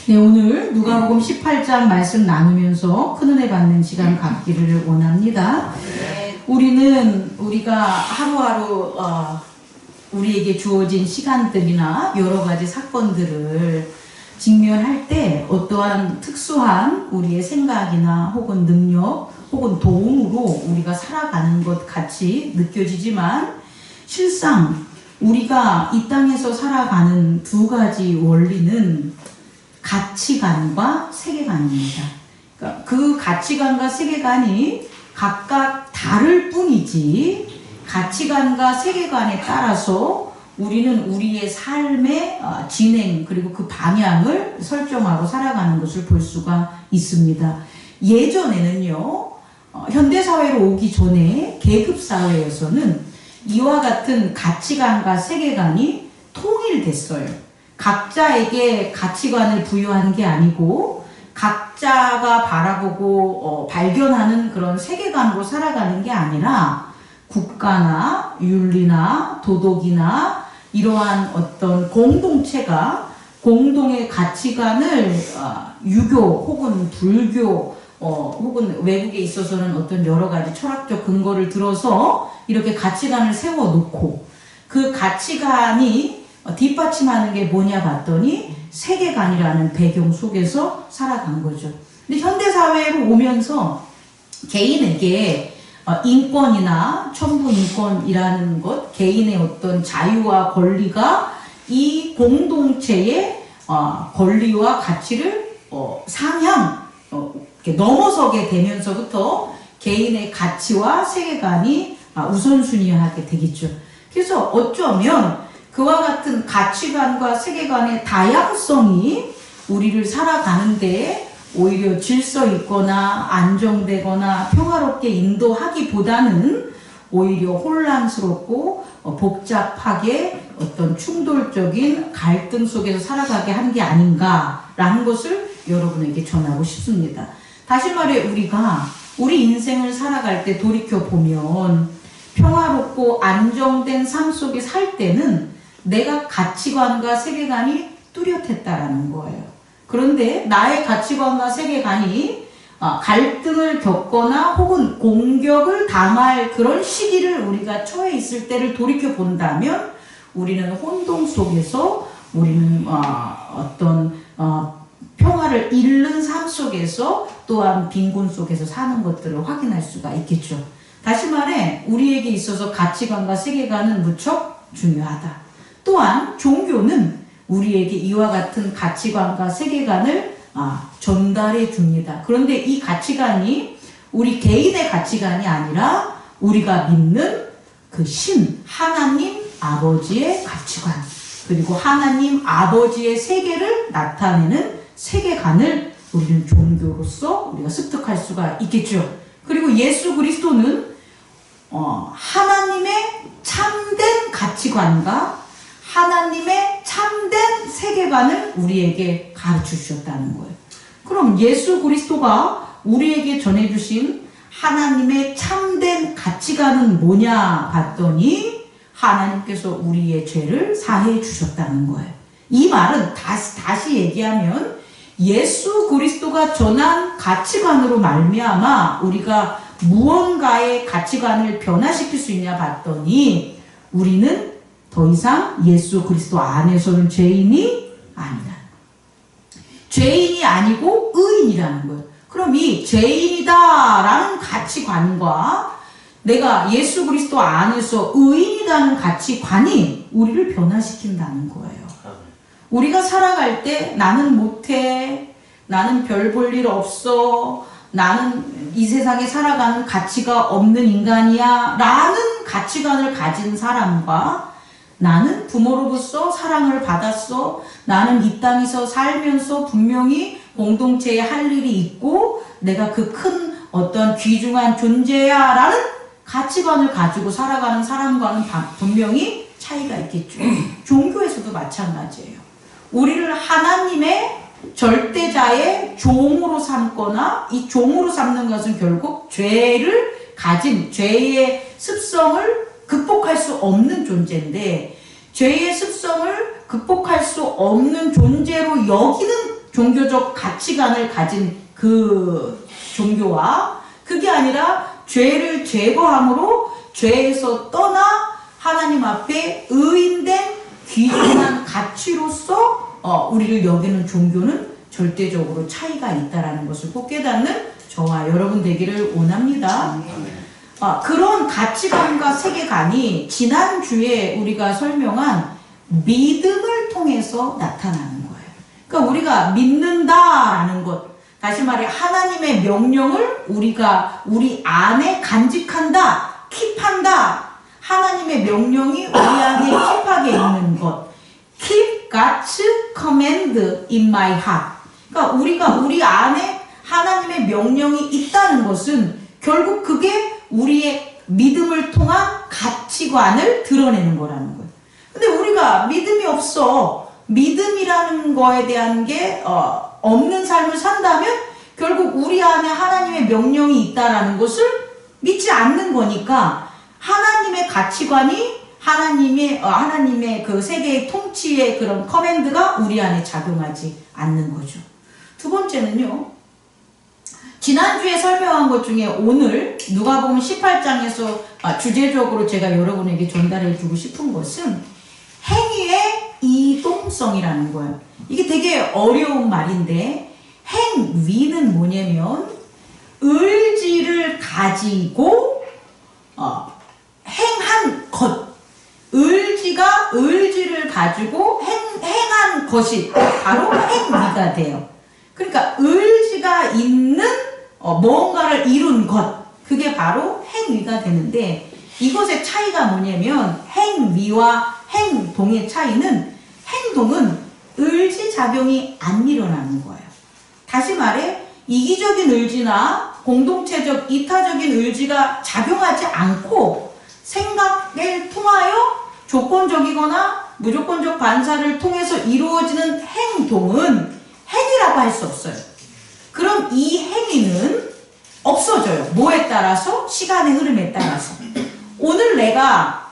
네, 오늘 누가복음 18장 말씀 나누면서 큰은혜 받는 시간 갖기를 원합니다. 우리가 하루하루 우리에게 주어진 시간들이나 여러 가지 사건들을 직면할 때 어떠한 특수한 우리의 생각이나 혹은 능력 혹은 도움으로 우리가 살아가는 것 같이 느껴지지만 실상 우리가 이 땅에서 살아가는 두 가지 원리는 가치관과 세계관입니다. 그러니까 그 가치관과 세계관이 각각 다를 뿐이지 가치관과 세계관에 따라서 우리는 우리의 삶의 진행 그리고 그 방향을 설정하고 살아가는 것을 볼 수가 있습니다. 예전에는요, 현대사회로 오기 전에 계급사회에서는 이와 같은 가치관과 세계관이 통일됐어요. 각자에게 가치관을 부여하는 게 아니고 각자가 바라보고 발견하는 그런 세계관으로 살아가는 게 아니라 국가나 윤리나 도덕이나 이러한 어떤 공동체가 공동의 가치관을 유교 혹은 불교 혹은 외국에 있어서는 어떤 여러 가지 철학적 근거를 들어서 이렇게 가치관을 세워놓고 그 가치관이 뒷받침하는 게 뭐냐 봤더니 세계관이라는 배경 속에서 살아간 거죠. 근데 현대사회로 오면서 개인에게 인권이나 천부인권이라는 것, 개인의 어떤 자유와 권리가 이 공동체의 권리와 가치를 상향, 이렇게 넘어서게 되면서부터 개인의 가치와 세계관이 우선순위하게 되겠죠. 그래서 어쩌면 그와 같은 가치관과 세계관의 다양성이 우리를 살아가는데 오히려 질서 있거나 안정되거나 평화롭게 인도하기보다는 오히려 혼란스럽고 복잡하게 어떤 충돌적인 갈등 속에서 살아가게 한 게 아닌가라는 것을 여러분에게 전하고 싶습니다. 다시 말해 우리 인생을 살아갈 때 돌이켜보면 평화롭고 안정된 삶 속에 살 때는 내가 가치관과 세계관이 뚜렷했다라는 거예요. 그런데 나의 가치관과 세계관이 갈등을 겪거나 혹은 공격을 당할 그런 시기를 우리가 처해 있을 때를 돌이켜 본다면 우리는 혼동 속에서 우리는 어떤 평화를 잃는 삶 속에서 또한 빈곤 속에서 사는 것들을 확인할 수가 있겠죠. 다시 말해 우리에게 있어서 가치관과 세계관은 무척 중요하다. 또한 종교는 우리에게 이와 같은 가치관과 세계관을 전달해 줍니다. 그런데 이 가치관이 우리 개인의 가치관이 아니라 우리가 믿는 그 신, 하나님 아버지의 가치관 그리고 하나님 아버지의 세계를 나타내는 세계관을 우리는 종교로서 우리가 습득할 수가 있겠죠. 그리고 예수 그리스도는 하나님의 참된 가치관과 하나님의 참된 세계관을 우리에게 가르쳐 주셨다는 거예요. 그럼 예수 그리스도가 우리에게 전해주신 하나님의 참된 가치관은 뭐냐 봤더니 하나님께서 우리의 죄를 사해 주셨다는 거예요. 이 말은 다시 얘기하면 예수 그리스도가 전한 가치관으로 말미암아 우리가 무언가의 가치관을 변화시킬 수 있냐 봤더니 우리는 더 이상 예수 그리스도 안에서는 죄인이 아니다. 죄인이 아니고 의인이라는 거예요. 그럼 이 죄인이다라는 가치관과 내가 예수 그리스도 안에서 의인이라는 가치관이 우리를 변화시킨다는 거예요. 우리가 살아갈 때 나는 못해, 나는 별 볼 일 없어, 나는 이 세상에 살아가는 가치가 없는 인간이야 라는 가치관을 가진 사람과 나는 부모로부터 사랑을 받았어, 나는 이 땅에서 살면서 분명히 공동체에 할 일이 있고 내가 그 큰 어떤 귀중한 존재야 라는 가치관을 가지고 살아가는 사람과는 분명히 차이가 있겠죠. 종교에서도 마찬가지예요. 우리를 하나님의 절대자의 종으로 삼거나 이 종으로 삼는 것은 결국 죄를 가진 죄의 습성을 극복할 수 없는 존재인데 죄의 습성을 극복할 수 없는 존재로 여기는 종교적 가치관을 가진 그 종교와 그게 아니라 죄를 제거함으로 죄에서 떠나 하나님 앞에 의인된 귀중한 가치로서 우리를 여기는 종교는 절대적으로 차이가 있다라는 것을 꼭 깨닫는 저와 여러분 되기를 원합니다. 그런 가치관과 세계관이 지난주에 우리가 설명한 믿음을 통해서 나타나는 거예요. 그러니까 우리가 믿는다라는 것, 다시 말해 하나님의 명령을 우리가 우리 안에 간직한다, 킵한다. 하나님의 명령이 우리 안에 킵하게 있는 것. Keep God's command in my heart. 그러니까 우리가 우리 안에 하나님의 명령이 있다는 것은 결국 그게 우리의 믿음을 통한 가치관을 드러내는 거라는 거예요. 근데 우리가 믿음이 없어. 믿음이라는 거에 대한 게 없는 삶을 산다면 결국 우리 안에 하나님의 명령이 있다라는 것을 믿지 않는 거니까 하나님의 가치관이 하나님의 그 세계의 통치의 그런 커맨드가 우리 안에 작용하지 않는 거죠. 두 번째는요. 지난주에 설명한 것 중에 오늘 누가복음 18장에서 주제적으로 제가 여러분에게 전달해 주고 싶은 것은 행위의 이동성이라는 거예요. 이게 되게 어려운 말인데 행위는 뭐냐면 의지를 가지고 행한 것, 의지를 가지고 행한 것이 바로 행위가 돼요. 그러니까 의지가 있는 뭔가를 이룬 것, 그게 바로 행위가 되는데 이것의 차이가 뭐냐면 행위와 행동의 차이는 행동은 의지작용이 안 일어나는 거예요. 다시 말해 이기적인 의지나 공동체적 이타적인 의지가 작용하지 않고 생각을 통하여 조건적이거나 무조건적 반사를 통해서 이루어지는 행동은 행위라고 할 수 없어요. 그럼 이 행위는 없어져요. 뭐에 따라서? 시간의 흐름에 따라서. 오늘 내가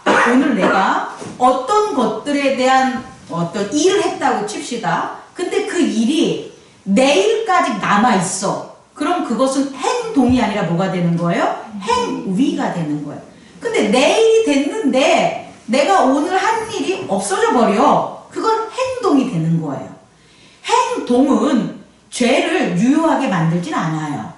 어떤 것들에 대한 어떤 일을 했다고 칩시다. 근데 그 일이 내일까지 남아있어. 그럼 그것은 행동이 아니라 뭐가 되는 거예요? 행위가 되는 거예요. 근데 내일이 됐는데 내가 오늘 한 일이 없어져 버려. 그건 행동이 되는 거예요. 행동은 죄를 유효하게 만들진 않아요.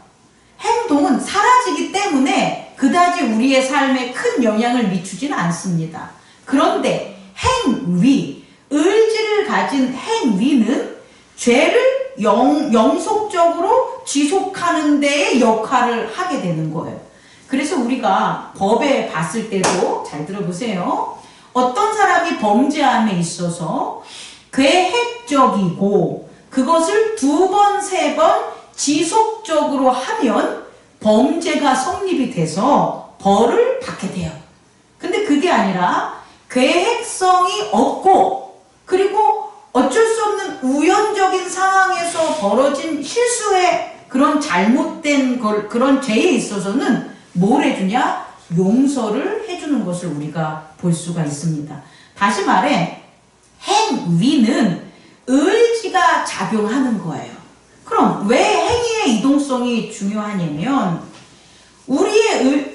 행동은 사라지기 때문에 그다지 우리의 삶에 큰 영향을 미치지는 않습니다. 그런데 행위, 의지를 가진 행위는 죄를 영속적으로 지속하는 데에 역할을 하게 되는 거예요. 그래서 우리가 법에 봤을 때도 잘 들어보세요. 어떤 사람이 범죄함에 있어서 계획적이고 그것을 2번, 3번 지속적으로 하면 범죄가 성립이 돼서 벌을 받게 돼요. 근데 그게 아니라 계획성이 없고 그리고 어쩔 수 없는 우연적인 상황에서 벌어진 실수의 그런 잘못된 그런 죄에 있어서는 뭘 해주냐? 용서를 해주는 것을 우리가 볼 수가 있습니다. 다시 말해 행위는 의지가 작용하는 거예요. 그럼 왜 행위의 이동성이 중요하냐면 우리의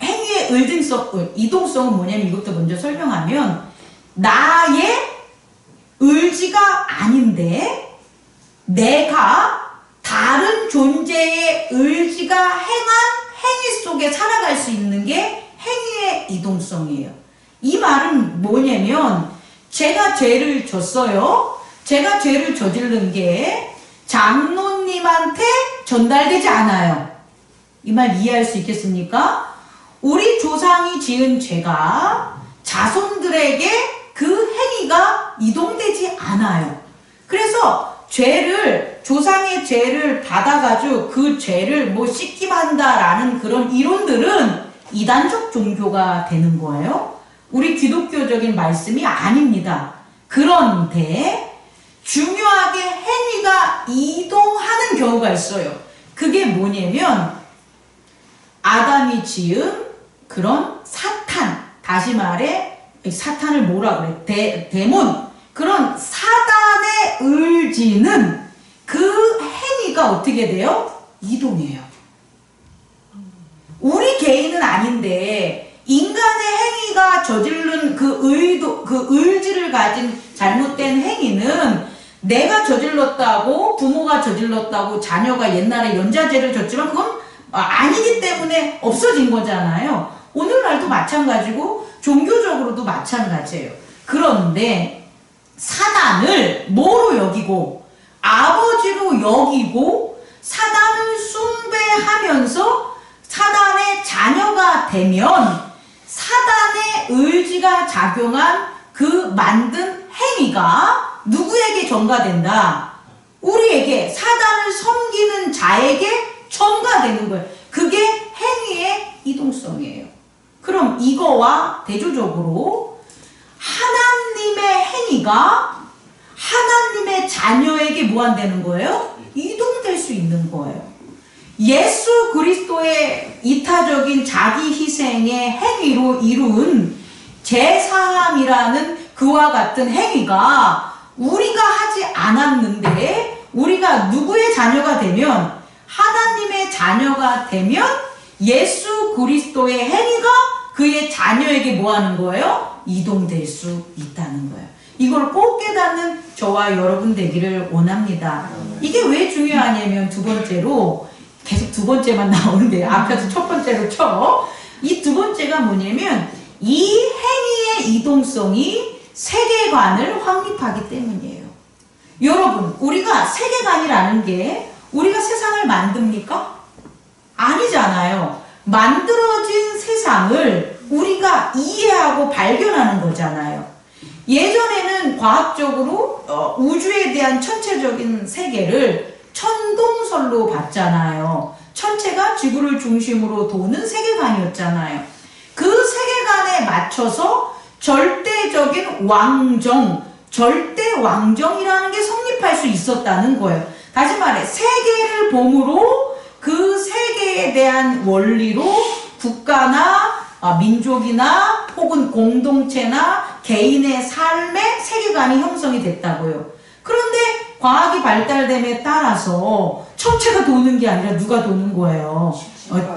행위의 이동성은 뭐냐면 이것도 먼저 설명하면 나의 의지가 아닌데 내가 다른 존재의 의지가 행한 행위 속에 살아갈 수 있는 게 행위의 이동성이에요. 이 말은 뭐냐면 제가 죄를 졌어요. 제가 죄를 저지른 게 장로님한테 전달되지 않아요. 이 말 이해할 수 있겠습니까? 우리 조상이 지은 죄가 자손들에게 그 행위가 이동되지 않아요. 그래서 조상의 죄를 받아가지고 그 죄를 씻김한다라는 그런 이론들은 이단적 종교가 되는 거예요. 우리 기독교적인 말씀이 아닙니다. 그런데 중요하게 행위가 이동하는 경우가 있어요. 그게 뭐냐면 아담이 지은 그런 사탄, 다시 말해 사탄을 뭐라 그래? 데몬. 그런 사단의 의지는 행위가 어떻게 돼요? 이동해요. 우리 개인은 아닌데 인간의 행위가 저지른 그 의지를 가진 잘못된 행위는 내가 저질렀다고 부모가 저질렀다고 자녀가 옛날에 연좌제를 줬지만 그건 아니기 때문에 없어진 거잖아요. 오늘날도 마찬가지고 종교적으로도 마찬가지예요. 그런데 사단을 뭐로 여기고 아버지로 여기고 사단을 숭배하면서 사단의 자녀가 되면 사단의 의지가 작용한 그 만든 행위가 누구에게 전가된다? 우리에게 사단을 섬기는 자에게 전가되는 거예요. 그게 행위의 이동성이에요. 그럼 이거와 대조적으로 하나님의 행위가 하나님의 자녀에게 무한되는 거예요? 이동될 수 있는 거예요. 예수 그리스도의 이타적인 자기 희생의 행위로 이룬 제사함이라는 그와 같은 행위가 우리가 하지 않았는데 우리가 누구의 자녀가 되면 하나님의 자녀가 되면 예수 그리스도의 행위가 그의 자녀에게 뭐 하는 거예요? 이동될 수 있다는 거예요. 이걸 꼭 깨닫는 저와 여러분 되기를 원합니다. 이게 왜 중요하냐면 두 번째로 계속 두 번째만 나오는데 앞에서 첫 번째로 쳐. 이 두 번째가 뭐냐면 이 행위의 이동성이 세계관을 확립하기 때문이에요. 여러분, 우리가 세계관이라는 게 우리가 세상을 만듭니까? 아니잖아요. 만들어진 세상을 우리가 이해하고 발견하는 거잖아요. 예전에는 과학적으로 우주에 대한 천체적인 세계를 천동설로 봤잖아요. 천체가 지구를 중심으로 도는 세계관이었잖아요. 그 세계관에 맞춰서 절대적인 왕정, 절대왕정이라는 게 성립할 수 있었다는 거예요. 다시 말해 세계를 보므로 그 세계에 대한 원리로 국가나 민족이나 혹은 공동체나 개인의 삶의 세계관이 형성이 됐다고요. 그런데 과학이 발달됨에 따라서 천체가 도는 게 아니라 누가 도는 거예요?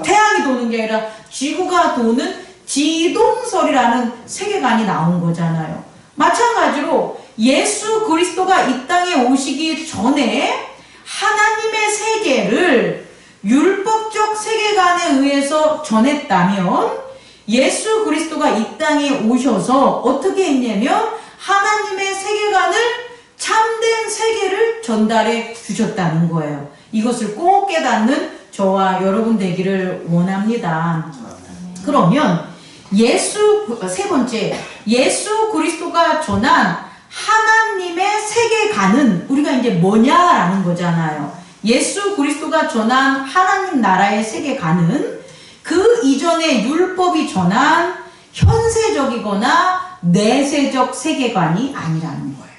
태양이 도는 게 아니라 지구가 도는 지동설이라는 세계관이 나온 거잖아요. 마찬가지로 예수 그리스도가 이 땅에 오시기 전에 하나님의 세계를 율법적 세계관에 의해서 전했다면 예수 그리스도가 이 땅에 오셔서 어떻게 했냐면 하나님의 세계관을 참된 세계를 전달해 주셨다는 거예요. 이것을 꼭 깨닫는 저와 여러분 되기를 원합니다. 그러면 세 번째, 예수 그리스도가 전한 하나님의 세계관은 우리가 이제 뭐냐라는 거잖아요. 예수 그리스도가 전한 하나님 나라의 세계관은 그 이전에 율법이 전한 현세적이거나 내세적 세계관이 아니라는 거예요.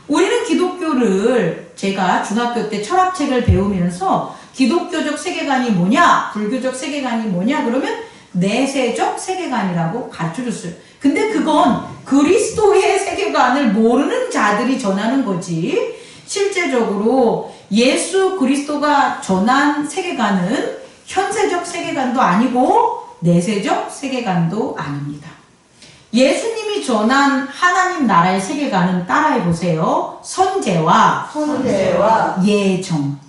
우리는 기독교를 제가 중학교 때 철학책을 배우면서 기독교적 세계관이 뭐냐, 불교적 세계관이 뭐냐 그러면 내세적 세계관이라고 가르쳐줬어요. 근데 그건 그리스도의 세계관을 모르는 자들이 전하는 거지 실제적으로 예수 그리스도가 전한 세계관은 현세적 세계관도 아니고 내세적 세계관도 아닙니다. 예수님이 전한 하나님 나라의 세계관은 따라해보세요. 선제와 예정.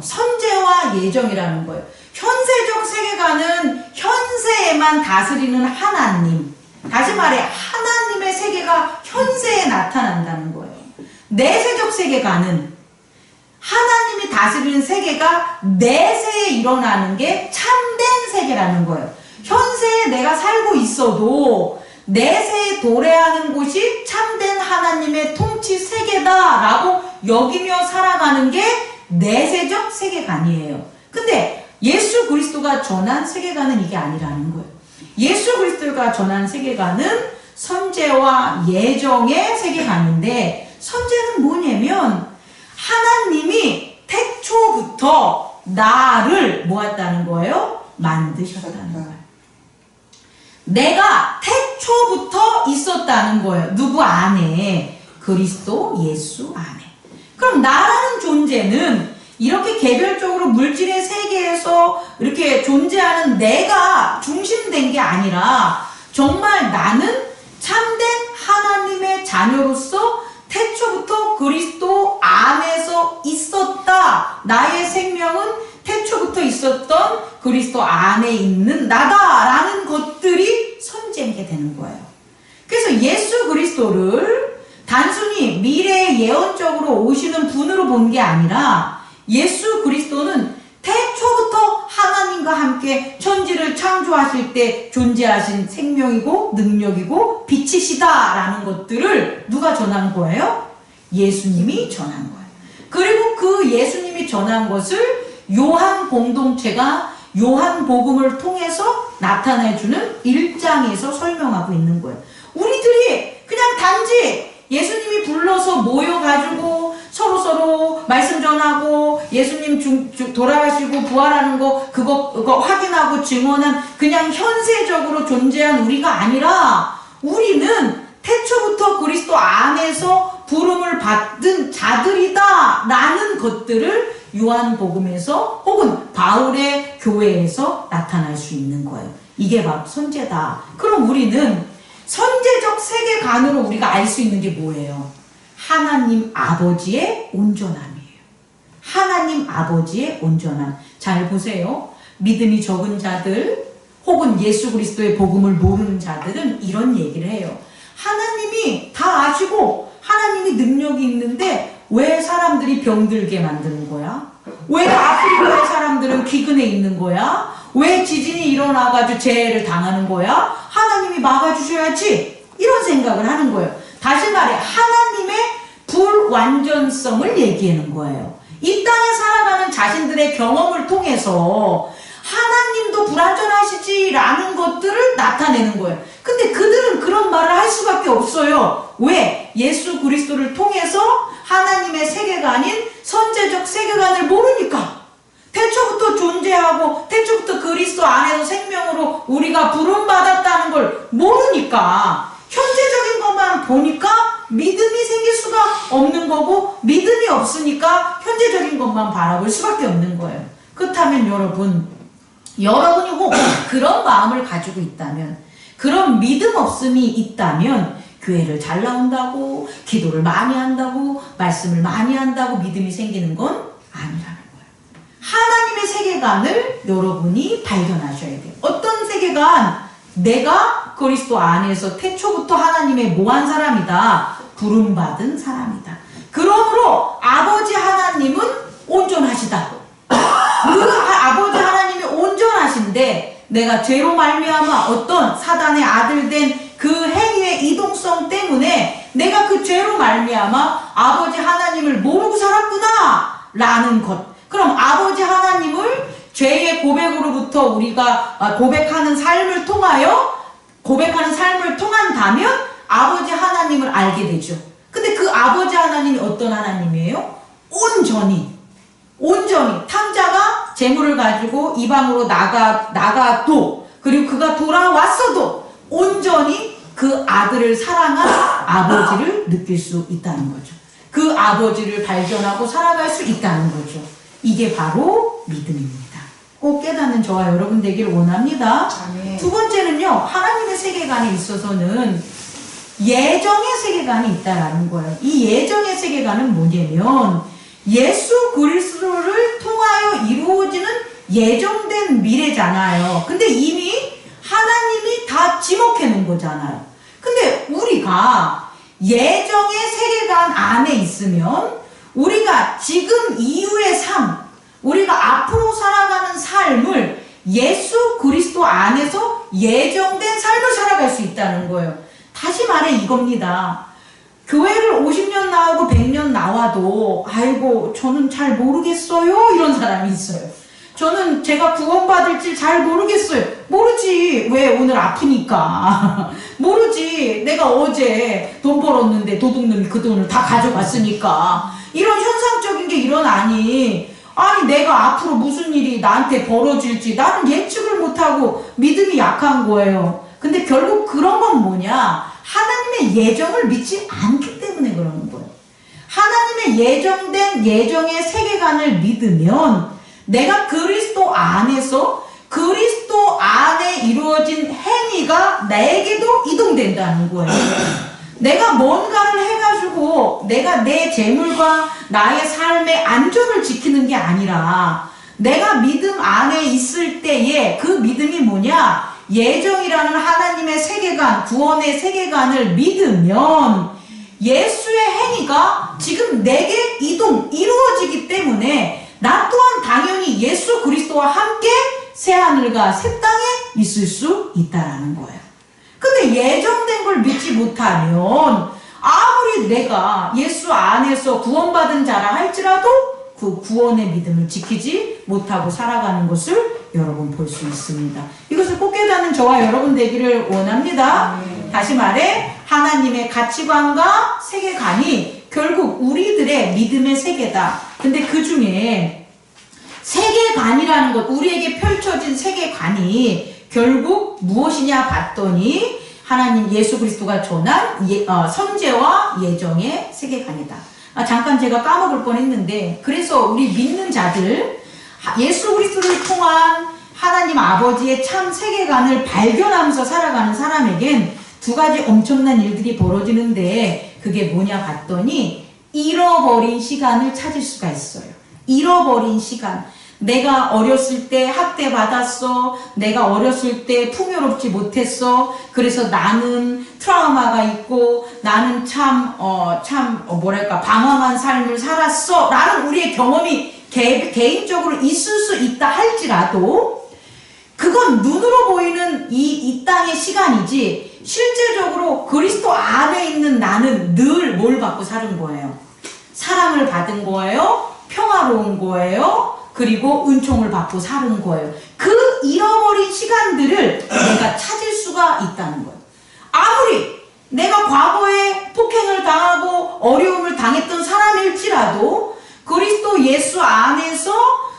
선제와 예정이라는 거예요. 현세적 세계관은 현세에만 다스리는 하나님. 다시 말해 하나님의 세계가 현세에 나타난다는 거예요. 내세적 세계관은 하나님이 다스리는 세계가 내세에 일어나는 게 참된 세계라는 거예요. 현세에 내가 살고 있어도 내세에 도래하는 곳이 참된 하나님의 통치 세계다라고 여기며 살아가는 게 내세적 세계관이에요. 근데 예수 그리스도가 전한 세계관은 이게 아니라는 거예요. 예수 그리스도가 전한 세계관은 선제와 예정의 세계관인데 선제는 뭐냐면 하나님이 태초부터 나를 모았다는 거예요? 만드셨다는 거예요. 내가 태초부터 있었다는 거예요. 누구 안에? 그리스도 예수 안에. 그럼 나라는 존재는 이렇게 개별적으로 물질의 세계에서 이렇게 존재하는 내가 중심된 게 아니라 정말 나는 참된 하나님의 자녀로서 태초부터 그리스도 안에서 있었다. 나의 생명은 태초부터 있었던 그리스도 안에 있는 나다라는 것들이 선지게 되는 거예요. 그래서 예수 그리스도를 단순히 미래에 예언적으로 오시는 분으로 본 게 아니라 예수 그리스도는 태초부터 하나님과 함께 천지를 창조하실 때 존재하신 생명이고 능력이고 빛이시다라는 것들을 누가 전한 거예요? 예수님이 전한 거예요. 그리고 그 예수님이 전한 것을 요한 공동체가 요한복음을 통해서 나타내주는 1장에서 설명하고 있는 거예요. 우리들이 그냥 단지 예수님이 불러서 모여가지고 서로서로 말씀 전하고 예수님 돌아가시고 부활하는 거 그거 확인하고 증언한 그냥 현세적으로 존재한 우리가 아니라 우리는 태초부터 그리스도 안에서 부름을 받은 자들이다 라는 것들을 요한복음에서 혹은 바울의 교회에서 나타날 수 있는 거예요. 이게 바로 선제다. 그럼 우리는 선제적 세계관으로 우리가 알 수 있는 게 뭐예요? 하나님 아버지의 온전함이에요. 하나님 아버지의 온전함. 잘 보세요. 믿음이 적은 자들 혹은 예수 그리스도의 복음을 모르는 자들은 이런 얘기를 해요. 하나님이 다 아시고 하나님이 능력이 있는데 왜 사람들이 병들게 만드는 거야? 왜 아프리카의 사람들은 기근에 있는 거야? 왜 지진이 일어나가지고 재해를 당하는 거야? 하나님이 막아주셔야지. 이런 생각을 하는 거예요. 다시 말해 하나님의 불완전성을 얘기하는 거예요. 이 땅에 살아가는 자신들의 경험을 통해서 하나님도 불완전하시지라는 것들을 나타내는 거예요. 근데 그들은 그런 말을 할 수밖에 없어요. 왜? 예수 그리스도를 통해서 하나님의 세계관인 선제적 세계관을 모르니까. 태초부터 존재하고 태초부터 그리스도 안에서 생명으로 우리가 부름받았다는 걸 모르니까 현재적인 것만 보니까 믿음이 생길 수가 없는 거고 믿음이 없으니까 현재적인 것만 바라볼 수밖에 없는 거예요. 그렇다면 여러분이 혹 그런 마음을 가지고 있다면 그런 믿음 없음이 있다면 교회를 잘 나온다고 기도를 많이 한다고 말씀을 많이 한다고 믿음이 생기는 건 아니라는 거예요. 하나님의 세계관을 여러분이 발견하셔야 돼요. 어떤 세계관? 내가 그리스도 안에서 태초부터 하나님의 모한 사람이다. 부름받은 사람이다. 그러므로 아버지 하나님은 온전하시다. 그 아버지 하나님이 온전하신데 내가 죄로 말미암아 어떤 사단의 아들 된 그 행위의 이동성 때문에 내가 그 죄로 말미암아 아버지 하나님을 모르고 살았구나 라는 것. 그럼 아버지 하나님을 죄의 고백으로부터 우리가 고백하는 삶을 통한다면 아버지 하나님을 알게 되죠. 근데 그 아버지 하나님이 어떤 하나님이에요? 온전히 탕자가 재물을 가지고 이방으로 나가도 그리고 그가 돌아왔어도 온전히 그 아들을 사랑한 아버지를 느낄 수 있다는 거죠. 그 아버지를 발견하고 살아갈 수 있다는 거죠. 이게 바로 믿음입니다. 꼭 깨닫는 저와 여러분 되기를 원합니다. 아멘. 두 번째는요, 하나님의 세계관에 있어서는 예정의 세계관이 있다라는 거예요. 이 예정의 세계관은 뭐냐면 예수 그리스도를 통하여 이루어지는 예정된 미래잖아요. 근데 이미 하나님이 다 지목해 놓은 거잖아요. 근데 우리가 예정의 세계관 안에 있으면 우리가 지금 이후의 삶, 우리가 앞으로 살아가는 삶을 예수 그리스도 안에서 예정된 삶을 살아갈 수 있다는 거예요. 다시 말해 이겁니다. 교회를 50년 나오고 100년 나와도 아이고 저는 잘 모르겠어요 이런 사람이 있어요. 저는 제가 구원받을지 잘 모르겠어요. 모르지. 왜? 오늘 아프니까. 모르지. 내가 어제 돈 벌었는데 도둑놈이 그 돈을 다 가져갔으니까. 이런 현상적인 게 일어나니 아니 내가 앞으로 무슨 일이 나한테 벌어질지 나는 예측을 못하고 믿음이 약한 거예요. 근데 결국 그런 건 뭐냐? 하나님의 예정을 믿지 않기 때문에 그러는 거예요. 하나님의 예정된 예정의 세계관을 믿으면 내가 그리스도 안에서 그리스도 안에 이루어진 행위가 나에게도 이동된다는 거예요. 내가 뭔가를 해가지고 내가 내 재물과 나의 삶의 안전을 지키는 게 아니라 내가 믿음 안에 있을 때에 그 믿음이 뭐냐? 예정이라는 하나님의 세계관, 구원의 세계관을 믿으면 예수의 행위가 지금 내게 이루어지기 때문에 나 또한 당연히 예수 그리스도와 함께 새하늘과 새 땅에 있을 수 있다라는 거예요. 근데 예정된 걸 믿지 못하면 아무리 내가 예수 안에서 구원받은 자라 할지라도 그 구원의 믿음을 지키지 못하고 살아가는 것을 여러분 볼 수 있습니다. 이것을 꼭 깨닫는 저와 여러분 되기를 원합니다. 다시 말해 하나님의 가치관과 세계관이 결국 우리들의 믿음의 세계다. 근데 그 중에 세계관이라는 것, 우리에게 펼쳐진 세계관이 결국 무엇이냐 봤더니 하나님 예수 그리스도가 전한 선제와 예정의 세계관이다. 잠깐 제가 까먹을 뻔했는데, 그래서 우리 믿는 자들 예수 그리스도를 통한 하나님 아버지의 참 세계관을 발견하면서 살아가는 사람에겐 두 가지 엄청난 일들이 벌어지는데, 그게 뭐냐 봤더니 잃어버린 시간을 찾을 수가 있어요. 잃어버린 시간. 내가 어렸을 때 학대받았어. 내가 어렸을 때 풍요롭지 못했어. 그래서 나는 트라우마가 있고 나는 뭐랄까 방황한 삶을 살았어. 라는 우리의 경험이 개인적으로 있을 수 있다 할지라도 그건 눈으로 보이는 이 땅의 시간이지 실제적으로 그리스도 안에 있는 나는 늘 뭘 받고 사는 거예요? 사랑을 받은 거예요. 평화로운 거예요. 그리고 은총을 받고 사는 거예요. 그 잃어버린 시간들을 내가 찾을 수가 있다는 거예요. 아무리 내가 과거에 폭행을 당하고 어려움을 당했던 사람일지라도 그리스도 예수 안에서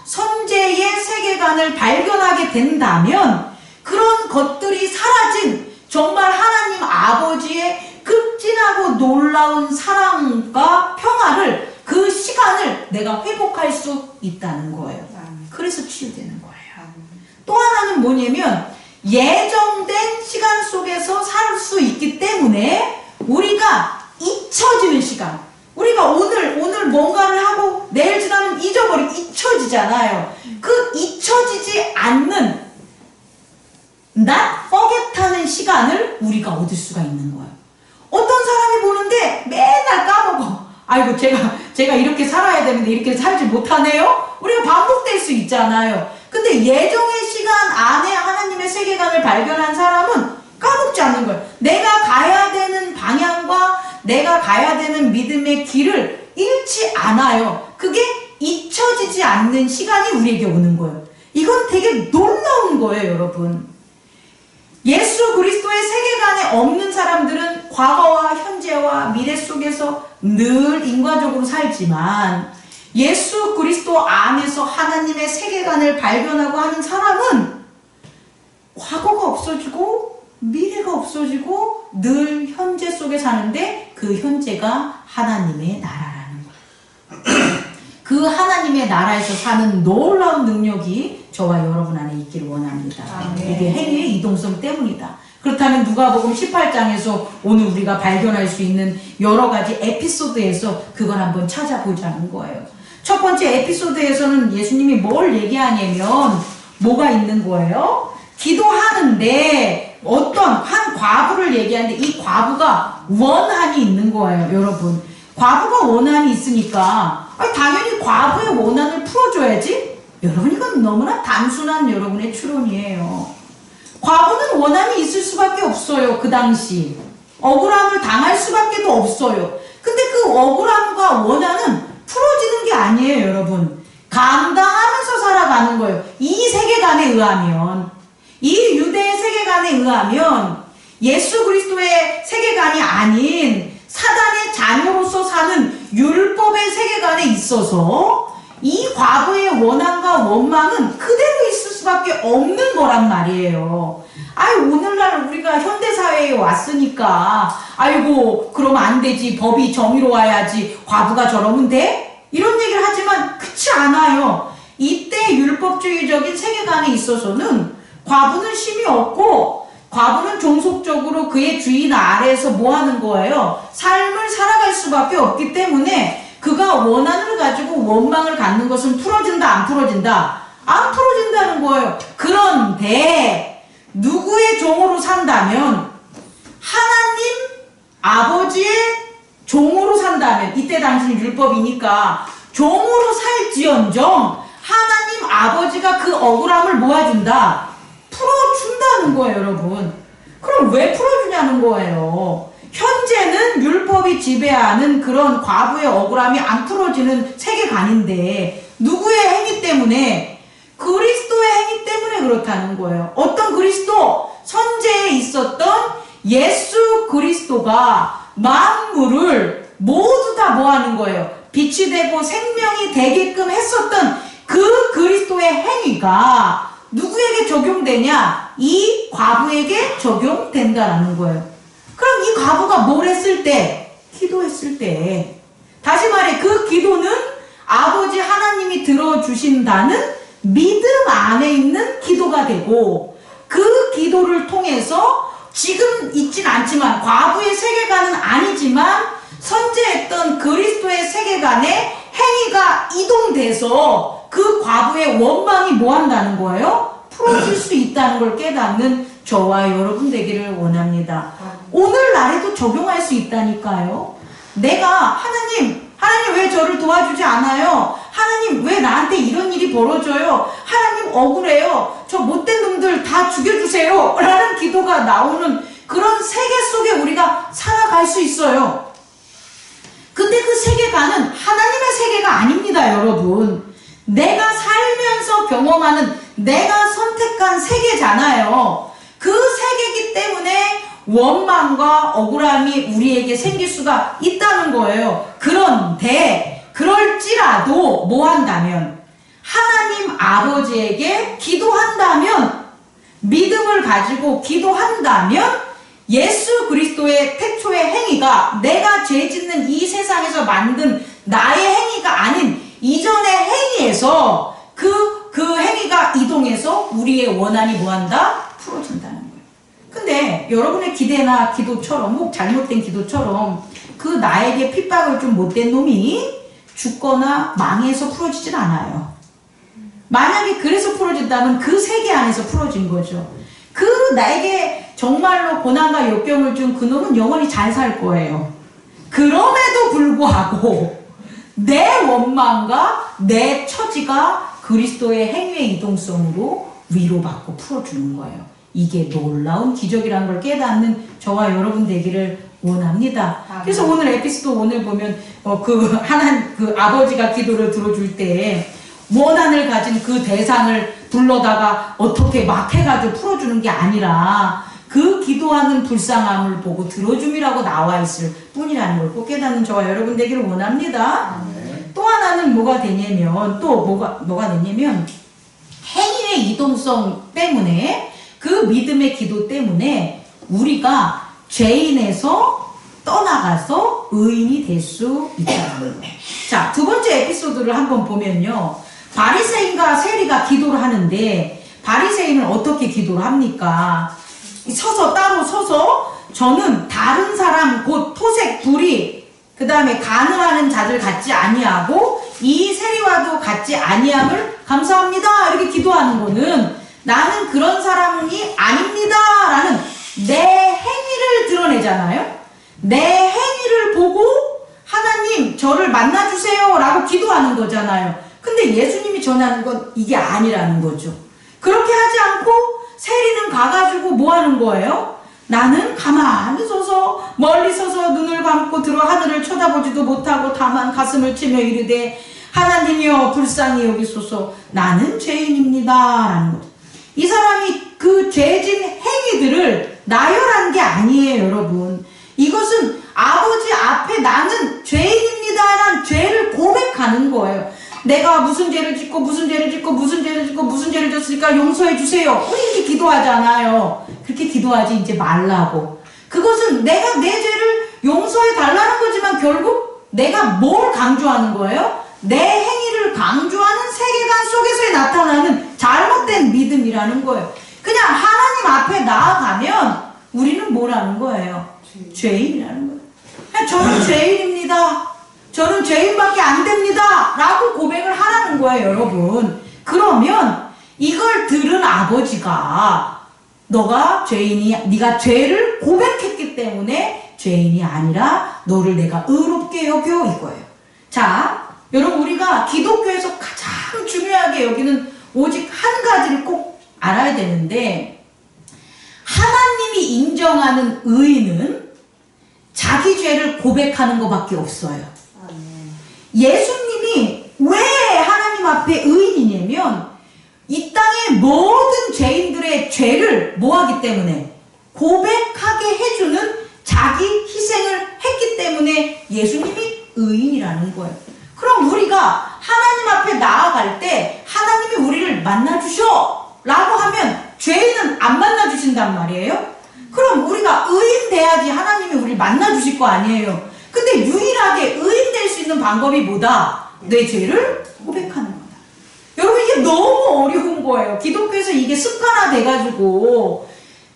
선제의 세계관을 발견하게 된다면 그런 것들이 사라진 정말 하나님 아버지의 극진하고 놀라운 사랑과 평화를 그 시간을 내가 회복할 수 있다는 거예요. 그래서 치유되는 거예요. 또 하나는 뭐냐면 예정된 시간 속에서 살 수 있기 때문에 우리가 잊혀지는 시간, 우리가 오늘 뭔가를 하고 내일 지나면 잊혀지잖아요. 그 잊혀지지 않는 not forget 하는 시간을 우리가 얻을 수가 있는 거예요. 어떤 사람이 보는데 맨날 까먹어. 아이고 제가 이렇게 살아야 되는데 이렇게 살지 못하네요. 우리가 반복될 수 있잖아요. 근데 예정의 시간 안에 하나님의 세계관을 발견한 사람은 까먹지 않는 거예요. 내가 가야 되는 방향과 내가 가야 되는 믿음의 길을 잃지 않아요. 그게 잊혀지지 않는 시간이 우리에게 오는 거예요. 이건 되게 놀라운 거예요, 여러분. 예수 그리스도의 세계관에 없는 사람들은 과거와 현재와 미래 속에서 늘 인과적으로 살지만 예수 그리스도 안에서 하나님의 세계관을 발견하고 하는 사람은 과거가 없어지고 미래가 없어지고 늘 현재 속에 사는데 그 현재가 하나님의 나라라는 거예요. 그 하나님의 나라에서 사는 놀라운 능력이 저와 여러분 안에 있기를 원합니다. 이게 행위의 이동성 때문이다. 그렇다면 누가복음 18장에서 오늘 우리가 발견할 수 있는 여러 가지 에피소드에서 그걸 한번 찾아보자는 거예요. 첫 번째 에피소드에서는 예수님이 뭘 얘기하냐면 뭐가 있는 거예요? 기도하는데 어떤 한 과부를 얘기하는데 이 과부가 원한이 있는 거예요, 여러분. 과부가 원한이 있으니까 당연히 과부의 원한을 풀어줘야지. 여러분, 이건 너무나 단순한 여러분의 추론이에요. 과부는 원한이 있을 수밖에 없어요. 그 당시 억울함을 당할 수밖에 없어요. 근데 그 억울함과 원한은 풀어지는 게 아니에요, 여러분. 감당하면서 살아가는 거예요. 이 세계관에 의하면, 이 유대의 세계관에 의하면 예수 그리스도의 세계관이 아닌 사단의 자녀로서 사는 율법의 세계관에 있어서 이 과거의 원한과 원망은 그대로 있을 수밖에 없는 거란 말이에요. 아이, 오늘날 우리가 현대사회에 왔으니까, 아이고, 그러면 안 되지. 법이 정의로워야지. 과부가 저러면 돼? 이런 얘기를 하지만, 그렇지 않아요. 이때 율법주의적인 세계관에 있어서는 과부는 힘이 없고, 과부는 종속적으로 그의 주인 아래에서 뭐 하는 거예요? 삶을 살아갈 수밖에 없기 때문에, 그가 원한을 가지고 원망을 갖는 것은 풀어진다, 안 풀어진다? 안 풀어진다는 거예요. 그런데, 누구의 종으로 산다면, 하나님 아버지의 종으로 산다면, 이때 당시는 율법이니까 종으로 살지언정 하나님 아버지가 그 억울함을 모아준다, 풀어준다는 거예요, 여러분. 그럼 왜 풀어주냐는 거예요. 현재는 율법이 지배하는 그런 과부의 억울함이 안 풀어지는 세계관인데, 누구의 행위 때문에? 그리스도의 행위 때문에 그렇다는 거예요. 어떤 그리스도? 선제에 있었던 예수 그리스도가 만물을 모두 다 뭐 하는 거예요? 빛이 되고 생명이 되게끔 했었던 그 그리스도의 행위가 누구에게 적용되냐? 이 과부에게 적용된다라는 거예요. 그럼 이 과부가 뭘 했을 때? 기도했을 때. 다시 말해, 그 기도는 아버지 하나님이 들어주신다는 믿음 안에 있는 기도가 되고, 그 기도를 통해서 지금 있진 않지만, 과부의 세계관은 아니지만 선제했던 그리스도의 세계관에 행위가 이동돼서 그 과부의 원망이 뭐 한다는 거예요? 풀어질 수 있다는 걸 깨닫는 저와 여러분 되기를 원합니다. 오늘날에도 적용할 수 있다니까요. 내가 하나님 왜 저를 도와주지 않아요? 하나님 왜 나한테 이런 일이 벌어져요? 하나님 억울해요. 저 못된 놈들 다 죽여주세요. 라는 기도가 나오는 그런 세계 속에 우리가 살아갈 수 있어요. 근데 그 세계관은 하나님의 세계가 아닙니다, 여러분. 내가 살면서 경험하는 내가 선택한 세계잖아요. 그 세계이기 때문에 원망과 억울함이 우리에게 생길 수가 있다는 거예요. 그런데 그럴지라도 뭐 한다면, 하나님 아버지에게 기도한다면, 믿음을 가지고 기도한다면 예수 그리스도의 태초의 행위가 내가 죄 짓는 이 세상에서 만든 나의 행위가 아닌 이전의 행위에서 그 행위가 이동해서 우리의 원한이 뭐한다? 풀어진다는 거예요. 근데 여러분의 기대나 기도처럼, 혹 잘못된 기도처럼 그 나에게 핍박을 준 못된 놈이 죽거나 망해서 풀어지진 않아요. 만약에 그래서 풀어진다면 그 세계 안에서 풀어진 거죠. 그 나에게 정말로 고난과 역경을 준 그 놈은 영원히 잘 살 거예요. 그럼에도 불구하고 내 원망과 내 처지가 그리스도의 행위의 이동성으로 위로받고 풀어주는 거예요. 이게 놀라운 기적이라는 걸 깨닫는 저와 여러분 되기를 원합니다. 그래서 오늘 에피소드 오늘 보면 그 아버지가 기도를 들어줄 때 원한을 가진 그 대상을 불러다가 어떻게 막 해가지고 풀어주는 게 아니라 그 기도하는 불쌍함을 보고 들어줌이라고 나와 있을 뿐이라는 걸 꼭 깨닫는 저와 여러분 되기를 원합니다. 또 하나는 뭐가 되냐면, 뭐가 되냐면, 행위의 이동성 때문에, 그 믿음의 기도 때문에 우리가 죄인에서 떠나가서 의인이 될 수 있다는 거예요. 자, 두 번째 에피소드를 한번 보면요. 바리새인과 세리가 기도를 하는데, 바리새인은 어떻게 기도를 합니까? 따로 서서 저는 다른 사람 곧 토색 불의 그 다음에 간음하는 자들 같지 아니하고 이 세리와도 같지 아니함을 감사합니다 이렇게 기도하는 거는 나는 그런 사람이 아닙니다 라는 내 행위를 드러내잖아요. 내 행위를 보고 하나님 저를 만나주세요 라고 기도하는 거잖아요. 근데 예수님이 전하는 건 이게 아니라는 거죠. 그렇게 하지 않고 세리는 가가지고 뭐 하는 거예요? 나는 가만히 서서 멀리 서서 눈을 감고 들어 하늘을 쳐다보지도 못하고 다만 가슴을 치며 이르되 하나님이여 불쌍히 여기소서 나는 죄인입니다 라는 거죠. 이 사람이 그 죄진 행위들을 나열한 게 아니에요, 여러분. 이것은 아버지 앞에 나는 죄인입니다 라는 죄를 고백하는 거예요. 내가 무슨 죄를 짓고 무슨 죄를 짓고 무슨 죄를 짓고 무슨 죄를 졌으니까 용서해 주세요. 우리 이렇게 기도하잖아요. 그렇게 그렇게 기도하지 이제 말라고. 그것은 내가 내 죄를 용서해 달라는 거지만 결국 내가 뭘 강조하는 거예요? 내 행위를 강조하는 세계관 속에서 나타나는 잘못된 믿음이라는 거예요. 그냥 하나님 앞에 나아가면 우리는 뭐라는 거예요? 죄인이라는 거예요. 그냥 저는 죄인입니다. 저는 죄인밖에 안 됩니다. 라고 고백을 하라는 거예요, 여러분. 그러면 이걸 들은 아버지가 너가 죄인이, 네가 죄를 고백했기 때문에 죄인이 아니라 너를 내가 의롭게 여겨 이거예요. 자, 여러분 우리가 기독교에서 가장 중요하게 여기는 오직 한 가지를 꼭 알아야 되는데, 하나님이 인정하는 의인은 자기 죄를 고백하는 것밖에 없어요. 예수님이 왜 하나님 앞에 의인이냐면 이 땅의 모든 죄인들의 죄를 뭐하기 때문에 고백하게 해주는 자기 희생을 했기 때문에 예수님이 의인이라는 거예요. 그럼 우리가 하나님 앞에 나아갈 때 하나님이 우리를 만나주셔 라고 하면 죄인은 안 만나주신단 말이에요. 그럼 우리가 의인 돼야지 하나님이 우리를 만나주실 거 아니에요. 근데 유일하게 의인 될 수 있는 방법이 뭐다? 내 죄를 고백하는 거다. 여러분 이게 너무 어려운 거예요. 기독교에서 이게 습관화돼가지고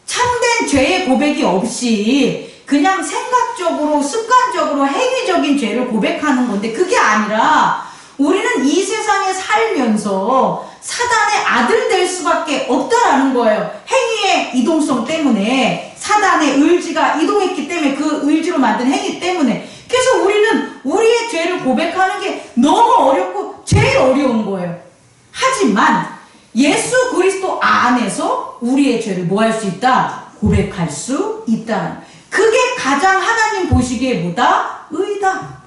참된 죄의 고백이 없이 그냥 생각적으로 습관적으로 행위적인 죄를 고백하는 건데, 그게 아니라 우리는 이 세상에 살면서 사단의 아들 될 수밖에 없다라는 거예요. 행위의 이동성 때문에, 사단의 의지가 이동했기 때문에, 그 의지로 만든 행위 때문에. 그래서 우리는 우리의 죄를 고백하는 게 너무 어렵고 제일 어려운 거예요. 하지만 예수 그리스도 안에서 우리의 죄를 뭐 할 수 있다? 고백할 수 있다. 그게 가장 하나님 보시기에 뭐다? 의다.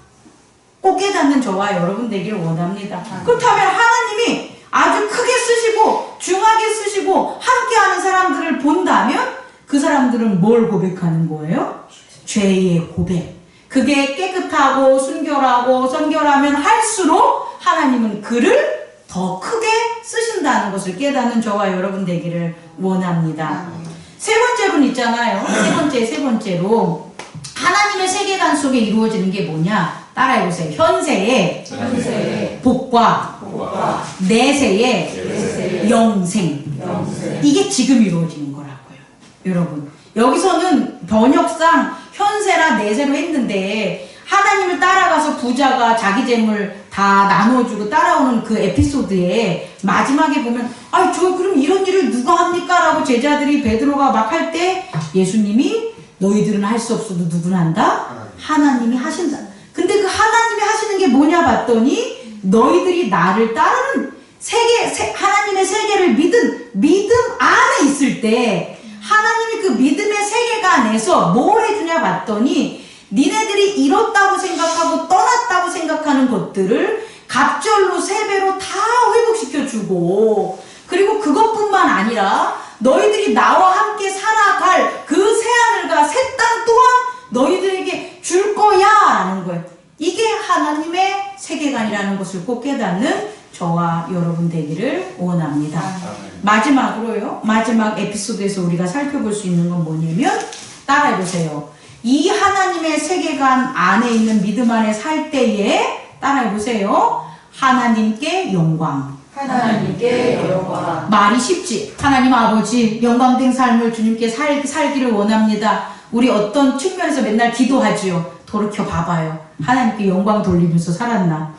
꼭 깨닫는 저와 여러분 되길 원합니다. 그렇다면 하나님이 아주 크게 쓰시고 중하게 쓰시고 함께하는 사람들을 본다면 그 사람들은 뭘 고백하는 거예요? 죄의 고백. 그게 깨끗하고 순결하고 선결하면 할수록 하나님은 그를 더 크게 쓰신다는 것을 깨닫는 저와 여러분 되기를 원합니다. 세 번째로는 있잖아요. 세 번째로 하나님의 세계관 속에 이루어지는 게 뭐냐? 따라해보세요. 현세의 복과 내세의 영생. 이게 지금 이루어지는 거라고요. 여러분 여기서는 번역상 현세라 내세로 했는데, 하나님을 따라가서 부자가 자기 재물 다 나눠주고 따라오는 그 에피소드에 마지막에 보면 저 그럼 이런 일을 누가 합니까? 라고 제자들이 베드로가 막 할 때 예수님이 너희들은 할 수 없어도 누구는 한다? 하나님이 하신다. 근데 그 하나님이 하시는 게 뭐냐 봤더니 너희들이 나를 따르는 하나님의 세계를 믿음 안에 있을 때 하나님이 그 믿음의 세계가 안에서 뭘 해주냐 봤더니 니네들이 잃었다고 생각하고 떠났다고 생각하는 것들을 갑절로 3배로 다 회복시켜주고, 그리고 그것뿐만 아니라 너희들이 나와 함께 살아갈 그 새하늘과 새 땅 또한 너희들에게 줄 거야 라는 거예요. 이게 하나님의 세계관이라는 것을 꼭 깨닫는 저와 여러분 되기를 원합니다. 마지막으로요, 마지막 에피소드에서 우리가 살펴볼 수 있는 건 뭐냐면, 따라해보세요. 이 하나님의 세계관 안에 있는 믿음 안에 살 때에, 따라해보세요. 하나님께 영광. 말이 쉽지. 하나님 아버지 영광된 삶을 주님께 살기를 원합니다. 우리 어떤 측면에서 맨날 기도하지요. 돌이켜 봐봐요. 하나님께 영광 돌리면서 살았나?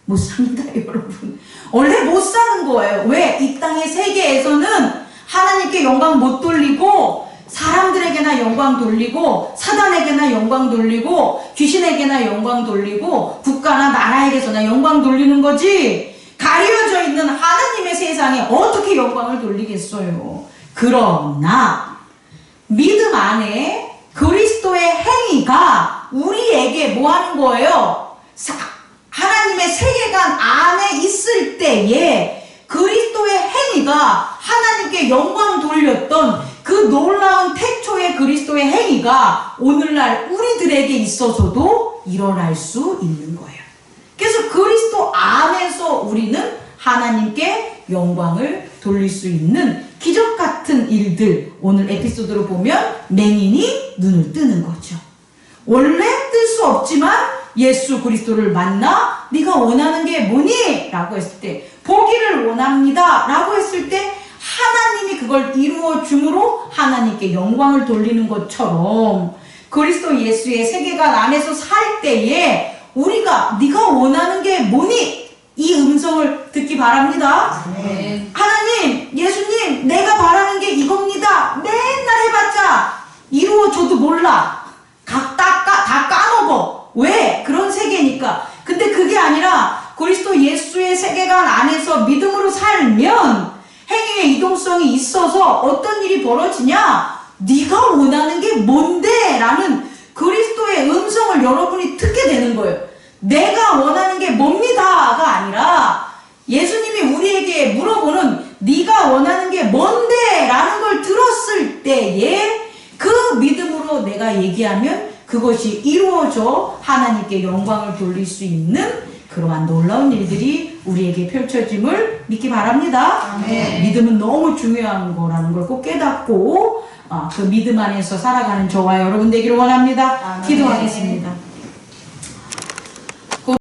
못 삽니다, 여러분. 원래 못 사는 거예요. 왜? 이 땅의 세계에서는 하나님께 영광 못 돌리고 사람들에게나 영광 돌리고 사단에게나 영광 돌리고 귀신에게나 영광 돌리고 국가나 나라에게서나 영광 돌리는 거지, 가려져 있는 하나님의 세상에 어떻게 영광을 돌리겠어요. 그러나 믿음 안에 그리스도의 행위가 우리에게 뭐 하는 거예요? 하나님의 세계관 안에 있을 때에 그리스도의 행위가 하나님께 영광 돌렸던 그 놀라운 태초의 그리스도의 행위가 오늘날 우리들에게 있어서도 일어날 수 있는 거예요. 그래서 그리스도 안에서 우리는 하나님께 영광을 돌릴 수 있는 기적 같은 같은 일들, 오늘 에피소드로 보면 맹인이 눈을 뜨는 거죠. 원래 뜰 수 없지만 예수 그리스도를 만나 네가 원하는 게 뭐니? 라고 했을 때 보기를 원합니다 라고 했을 때 하나님이 그걸 이루어 줌으로 하나님께 영광을 돌리는 것처럼 그리스도 예수의 세계관 안에서 살 때에 우리가 네가 원하는 게 뭐니? 이 음성을 듣기 바랍니다. 네. 하나님, 예수님, 내가 바라는 게 이겁니다. 맨날 해봤자 이루어져도 몰라. 다 까먹어. 왜? 그런 세계니까. 근데 그게 아니라 그리스도 예수의 세계관 안에서 믿음으로 살면 행위의 이동성이 있어서 어떤 일이 벌어지냐? 네가 원하는 게 뭔데? 라는 그리스도의 음성을 여러분이 듣게 되는 거예요. 내가 원하는 게 뭡니다가 아니라 예수님이 우리에게 물어보는 네가 원하는 게 뭔데? 라는 걸 들었을 때에 그 믿음으로 내가 얘기하면 그것이 이루어져 하나님께 영광을 돌릴 수 있는 그러한 놀라운 일들이 우리에게 펼쳐짐을 믿기 바랍니다. 아멘. 믿음은 너무 중요한 거라는 걸 꼭 깨닫고 그 믿음 안에서 살아가는 저와 여러분 되기를 원합니다. 아멘. 기도하겠습니다.